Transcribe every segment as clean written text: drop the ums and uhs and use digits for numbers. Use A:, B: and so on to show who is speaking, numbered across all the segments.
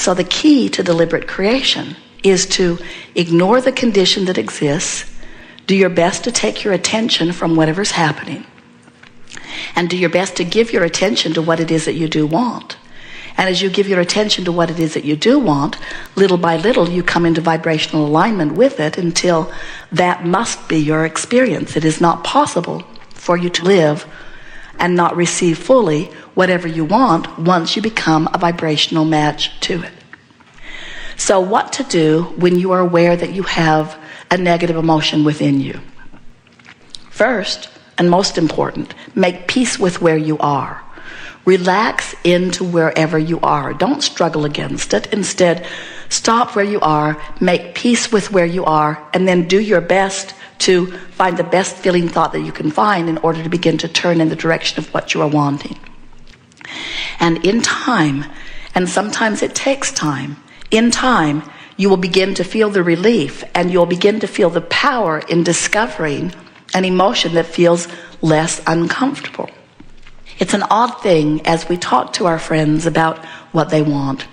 A: So the key to deliberate creation is to ignore the condition that exists, do your best to take your attention from whatever's happening, and do your best to give your attention to what it is that you do want. And as you give your attention to what it is that you do want, little by little you come into vibrational alignment with it until that must be your experience. It is not possible for you to live and not receive fully whatever you want once you become a vibrational match to it. So what to do when you are aware that you have a negative emotion within you? First, and most important, make peace with where you are. Relax into wherever you are. Don't struggle against it. Instead, stop where you are, make peace with where you are, and then do your best to find the best feeling thought that you can find in order to begin to turn in the direction of what you are wanting. And in time, and sometimes it takes time, in time, you will begin to feel the relief, and you'll begin to feel the power in discovering an emotion that feels less uncomfortable. It's an odd thing as we talk to our friends about what they want.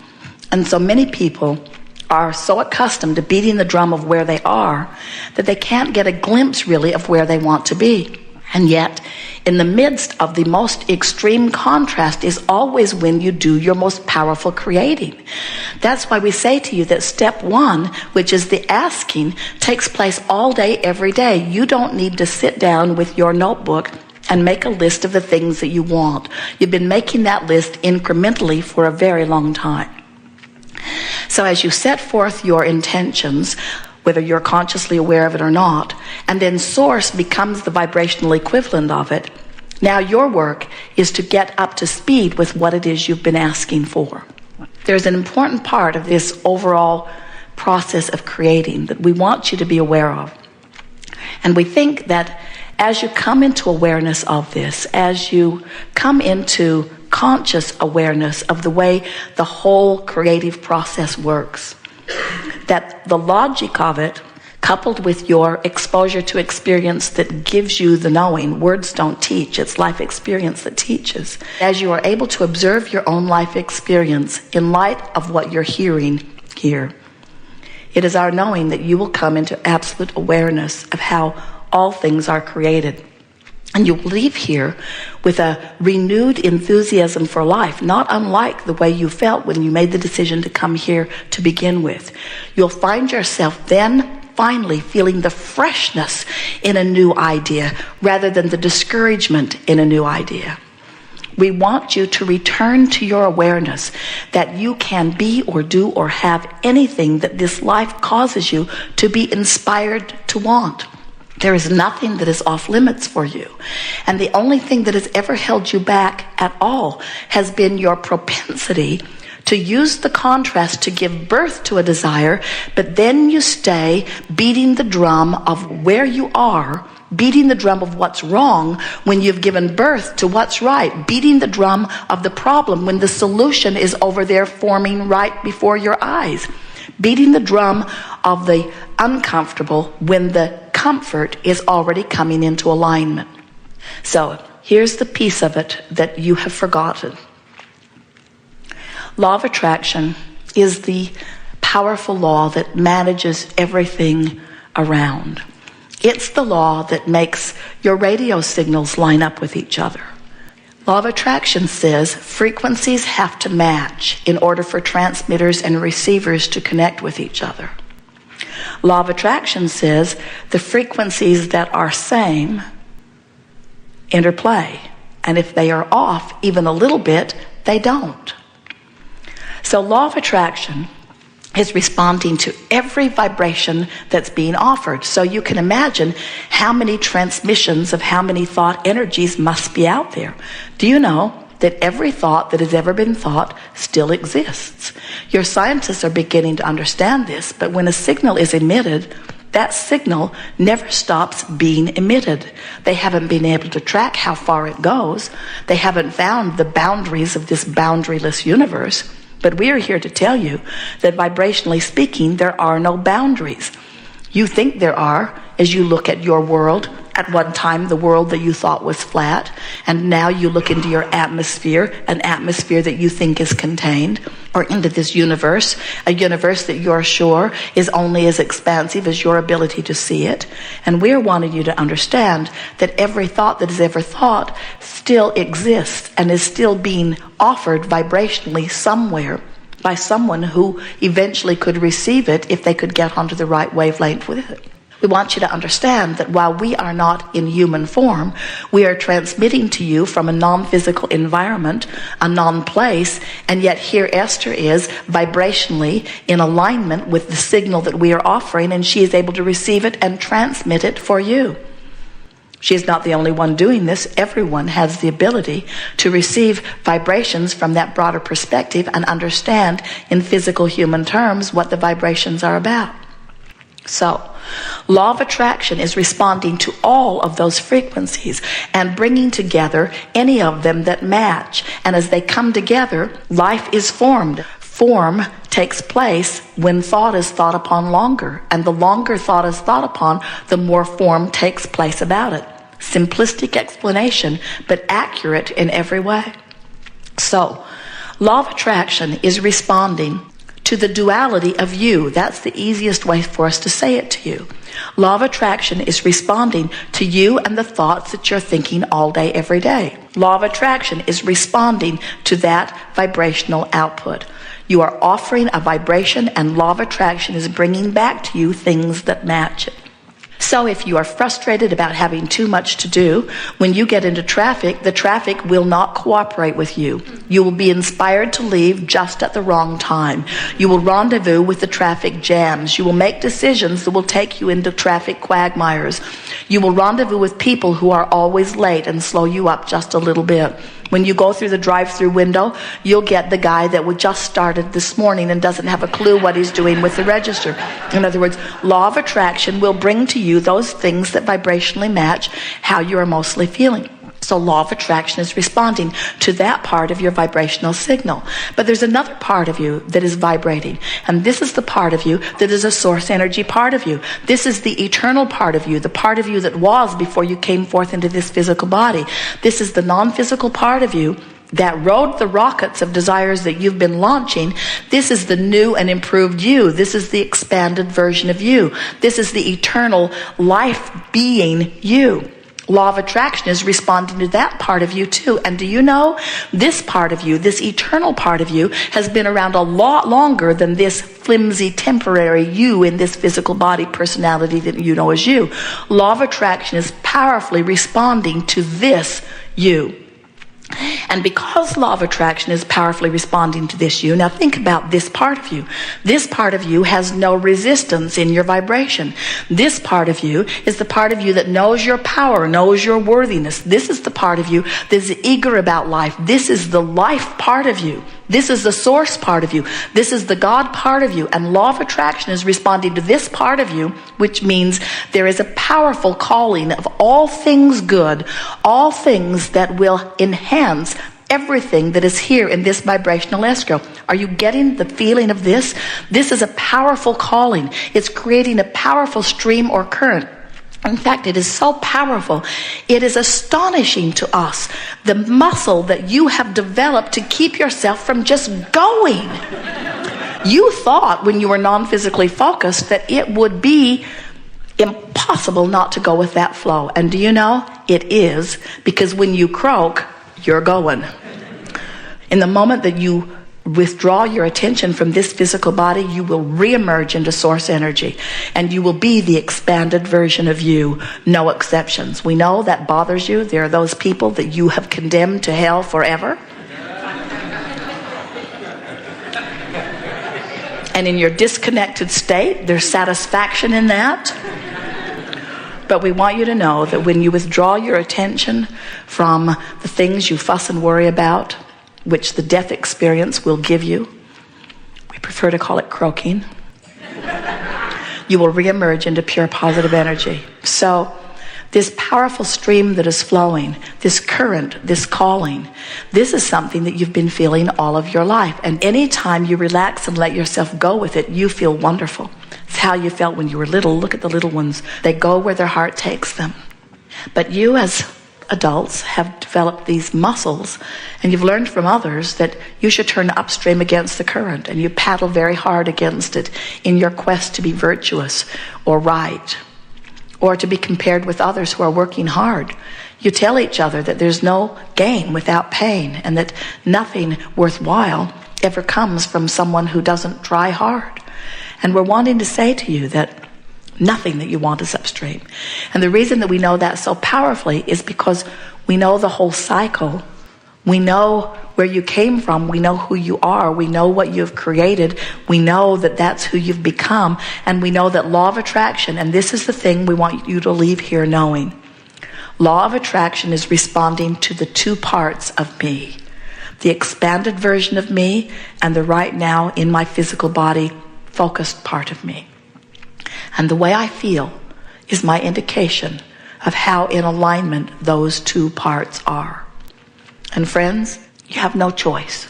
A: And so many people are so accustomed to beating the drum of where they are that they can't get a glimpse really of where they want to be. And yet, in the midst of the most extreme contrast is always when you do your most powerful creating. That's why we say to you that step one, which is the asking, takes place all day, every day. You don't need to sit down with your notebook and make a list of the things that you want. You've been making that list incrementally for a very long time. So as you set forth your intentions, whether you're consciously aware of it or not, and then source becomes the vibrational equivalent of it, now your work is to get up to speed with what it is you've been asking for. There's an important part of this overall process of creating that we want you to be aware of. And we think that as you come into awareness of this, as you come into conscious awareness of the way the whole creative process works, that the logic of it, coupled with your exposure to experience that gives you the knowing, words don't teach, it's life experience that teaches. As you are able to observe your own life experience in light of what you're hearing here, it is our knowing that you will come into absolute awareness of how all things are created. And you'll leave here with a renewed enthusiasm for life, not unlike the way you felt when you made the decision to come here to begin with. You'll find yourself then finally feeling the freshness in a new idea rather than the discouragement in a new idea. We want you to return to your awareness that you can be or do or have anything that this life causes you to be inspired to want. There is nothing that is off limits for you. And the only thing that has ever held you back at all has been your propensity to use the contrast to give birth to a desire, but then you stay beating the drum of where you are, beating the drum of what's wrong when you've given birth to what's right, beating the drum of the problem when the solution is over there forming right before your eyes, beating the drum of the uncomfortable when the comfort is already coming into alignment. So here's the piece of it that you have forgotten. Law of attraction is the powerful law that manages everything around. It's the law that makes your radio signals line up with each other. Law of attraction says frequencies have to match in order for transmitters and receivers to connect with each other. Law of attraction says the frequencies that are same interplay. And if they are off even a little bit, they don't. So law of attraction is responding to every vibration that's being offered. So you can imagine how many transmissions of how many thought energies must be out there. Do you know that every thought that has ever been thought still exists? Your scientists are beginning to understand this, but when a signal is emitted, that signal never stops being emitted. They haven't been able to track how far it goes. They haven't found the boundaries of this boundaryless universe. But we are here to tell you that vibrationally speaking, there are no boundaries. You think there are as you look at your world At one time, the world that you thought was flat, and now you look into your atmosphere, an atmosphere that you think is contained, or into this universe, a universe that you're sure is only as expansive as your ability to see it. And we're wanting you to understand that every thought that is ever thought still exists and is still being offered vibrationally somewhere by someone who eventually could receive it if they could get onto the right wavelength with it. We want you to understand that while we are not in human form, we are transmitting to you from a non-physical environment, a non-place, and yet here Esther is vibrationally in alignment with the signal that we are offering, and she is able to receive it and transmit it for you. She is not the only one doing this. Everyone has the ability to receive vibrations from that broader perspective and understand in physical human terms what the vibrations are about. So, law of attraction is responding to all of those frequencies and bringing together any of them that match. And as they come together, life is formed. Form takes place when thought is thought upon longer. And the longer thought is thought upon, the more form takes place about it. Simplistic explanation, but accurate in every way. So, law of attraction is responding to the duality of you. That's the easiest way for us to say it to you. Law of attraction is responding to you and the thoughts that you're thinking all day, every day. Law of attraction is responding to that vibrational output. You are offering a vibration, and law of attraction is bringing back to you things that match it. So if you are frustrated about having too much to do, when you get into traffic, the traffic will not cooperate with you. You will be inspired to leave just at the wrong time. You will rendezvous with the traffic jams. You will make decisions that will take you into traffic quagmires. You will rendezvous with people who are always late and slow you up just a little bit. When you go through the drive-through window, you'll get the guy that just started this morning and doesn't have a clue what he's doing with the register. In other words, law of attraction will bring to you those things that vibrationally match how you are mostly feeling. So law of attraction is responding to that part of your vibrational signal. But there's another part of you that is vibrating. And this is the part of you that is a source energy part of you. This is the eternal part of you, the part of you that was before you came forth into this physical body. This is the non-physical part of you that rode the rockets of desires that you've been launching. This is the new and improved you. This is the expanded version of you. This is the eternal life being you. Law of attraction is responding to that part of you too. And do you know, this part of you, this eternal part of you, has been around a lot longer than this flimsy temporary you in this physical body personality that you know as you. Law of attraction is powerfully responding to this you. And because law of attraction is powerfully responding to this you, now think about this part of you. This part of you has no resistance in your vibration. This part of you is the part of you that knows your power, knows your worthiness. This is the part of you that is eager about life. This is the life part of you. This is the source part of you. This is the God part of you. And law of attraction is responding to this part of you, which means there is a powerful calling of all things good, all things that will enhance everything that is here in this vibrational escrow. Are you getting the feeling of this? This is a powerful calling. It's creating a powerful stream or current. In fact, it is so powerful, it is astonishing to us, the muscle that you have developed to keep yourself from just going. You thought when you were non-physically focused that it would be impossible not to go with that flow. And do you know? It is, because when you croak, you're going. In the moment that you withdraw your attention from this physical body, you will reemerge into source energy, and you will be the expanded version of you, no exceptions. We know that bothers you. There are those people that you have condemned to hell forever. And in your disconnected state, there's satisfaction in that. But we want you to know that when you withdraw your attention from the things you fuss and worry about, which the death experience will give you, we prefer to call it croaking, you will reemerge into pure positive energy. So this powerful stream that is flowing, this current, this calling, this is something that you've been feeling all of your life. And anytime you relax and let yourself go with it, you feel wonderful. It's how you felt when you were little. Look at the little ones. They go where their heart takes them. But you as adults have developed these muscles, and you've learned from others that you should turn upstream against the current, and you paddle very hard against it in your quest to be virtuous or right, or to be compared with others who are working hard. You tell each other that there's no gain without pain, and that nothing worthwhile ever comes from someone who doesn't try hard. And we're wanting to say to you that nothing that you want is upstream. And the reason that we know that so powerfully is because we know the whole cycle. We know where you came from. We know who you are. We know what you've created. We know that that's who you've become. And we know that law of attraction, and this is the thing we want you to leave here knowing. Law of attraction is responding to the two parts of me. The expanded version of me and the right now in my physical body focused part of me. And the way I feel is my indication of how in alignment those two parts are. And friends, you have no choice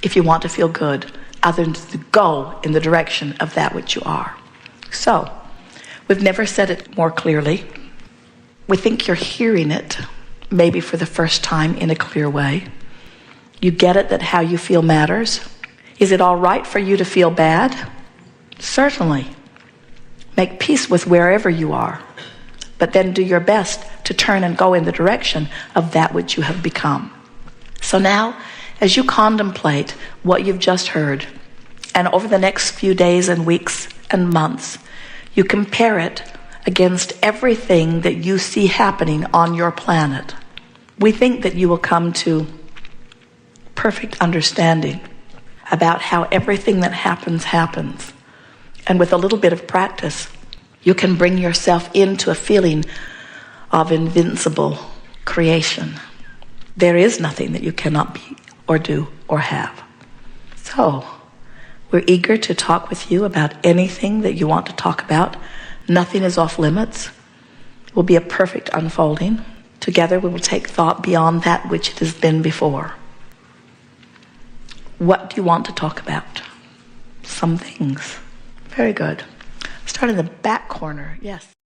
A: if you want to feel good other than to go in the direction of that which you are. So, we've never said it more clearly. We think you're hearing it, maybe for the first time in a clear way. You get it that how you feel matters. Is it all right for you to feel bad? Certainly. Make peace with wherever you are, but then do your best to turn and go in the direction of that which you have become. So now, as you contemplate what you've just heard, and over the next few days and weeks and months, you compare it against everything that you see happening on your planet, we think that you will come to perfect understanding about how everything that happens. And with a little bit of practice, you can bring yourself into a feeling of invincible creation. There is nothing that you cannot be or do or have. So, we're eager to talk with you about anything that you want to talk about. Nothing is off limits. It will be a perfect unfolding. Together we will take thought beyond that which it has been before. What do you want to talk about? Some things. Very good. Start in the back corner. Yes.